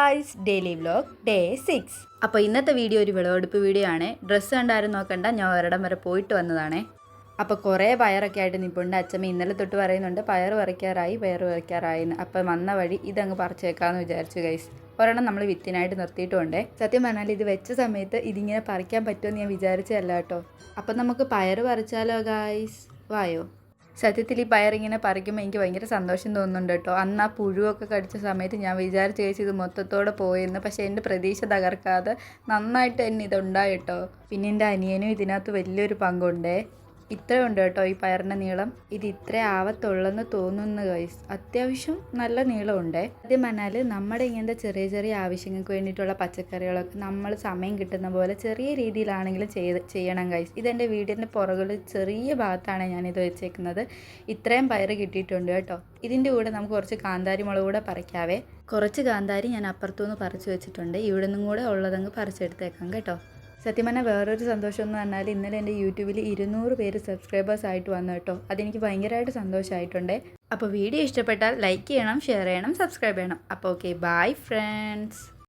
Guys, daily vlog day 6. അപ്പോൾ ഇന്നത്തെ video ഒരു വിളവെടുപ്പ് വീഡിയോ ആണ്. ഡ്രസ്സ് കണ്ടാരും നോക്കണ്ട, ഞാൻ ഒരിടം വരെ പോയിട്ട് വന്നതാണേ. അപ്പോൾ കുറേ പയറൊക്കെ ആയിട്ട് നിൽപ്പുണ്ട്. അച്ഛമ്മ ഇന്നലെ തൊട്ട് പറയുന്നുണ്ട് പയർ പറിക്കാറായി എന്ന്. അപ്പോൾ വന്ന വഴി ഇതങ്ങ് പറിച്ചേക്കാമെന്ന് വിചാരിച്ചു ഗൈസ്. ഒരെണ്ണം നമ്മൾ വിത്തിനായിട്ട് നിർത്തിയിട്ടുണ്ടേ. സത്യം പറഞ്ഞാൽ ഇത് വെച്ച സമയത്ത് ഇതിങ്ങനെ പറിക്കാൻ പറ്റുമെന്ന് ഞാൻ വിചാരിച്ചതല്ല കേട്ടോ. അപ്പം നമുക്ക് പയർ പറിച്ചാലോ ഗായ്സ്, വായോ. സത്യത്തിൽ ഈ പയറിങ്ങനെ പറിക്കുമ്പോൾ എനിക്ക് ഭയങ്കര സന്തോഷം തോന്നുന്നുണ്ട് കേട്ടോ. അന്ന് ആ പുഴുവൊക്കെ കടിച്ച സമയത്ത് ഞാൻ വിചാരിച്ചു ചേച്ചി ഇത് മൊത്തത്തോടെ പോയെന്ന്. പക്ഷേ എൻ്റെ പ്രതീക്ഷ തകർക്കാതെ നന്നായിട്ട് തന്നെ ഇതുണ്ടായി കേട്ടോ. പിന്നെ എൻ്റെ അനിയനും ഇതിനകത്ത് വലിയൊരു പങ്കുണ്ടേ. ഇത്രയുണ്ട് കേട്ടോ ഈ പയറിൻ്റെ നീളം. ഇത് ഇത്ര ആവത്തുള്ളെന്ന് തോന്നുന്നു ഗൈസ്. അത്യാവശ്യം നല്ല നീളമുണ്ടേ. ആദ്യം പറഞ്ഞാൽ നമ്മുടെ ഇങ്ങനത്തെ ചെറിയ ചെറിയ ആവശ്യങ്ങൾക്ക് വേണ്ടിയിട്ടുള്ള പച്ചക്കറികളൊക്കെ നമ്മൾ സമയം കിട്ടുന്ന പോലെ ചെറിയ രീതിയിലാണെങ്കിലും ചെയ്യണം ഗൈസ്. ഇതെൻ്റെ വീടിൻ്റെ പുറകിൽ ചെറിയ ഭാഗത്താണ് ഞാനിത് വെച്ചേക്കുന്നത്. ഇത്രയും പയർ കിട്ടിയിട്ടുണ്ട് കേട്ടോ. ഇതിൻ്റെ കൂടെ നമുക്ക് കുറച്ച് കാന്താരി മുളക് കൂടെ പറിക്കാവേ. കുറച്ച് കാന്താരി ഞാൻ അപ്പുറത്തുനിന്ന് പറിച്ചു വെച്ചിട്ടുണ്ട്. ഇവിടെ നിന്നും കൂടെ ഉള്ളതങ്ങ് പറിച്ചെടുത്തേക്കാം കേട്ടോ. സത്യം പറഞ്ഞാൽ വേറൊരു സന്തോഷം എന്ന് പറഞ്ഞാൽ ഇന്നലെ എൻ്റെ യൂട്യൂബിൽ 200 പേര് സബ്സ്ക്രൈബേഴ്സ് ആയിട്ട് വന്നു കേട്ടോ. അതെനിക്ക് ഭയങ്കരമായിട്ട് സന്തോഷമായിട്ടുണ്ട്. അപ്പോൾ വീഡിയോ ഇഷ്ടപ്പെട്ടാൽ ലൈക്ക് ചെയ്യണം, ഷെയർ ചെയ്യണം, സബ്സ്ക്രൈബ് ചെയ്യണം. അപ്പോൾ ഓക്കെ, ബൈ ഫ്രണ്ട്സ്.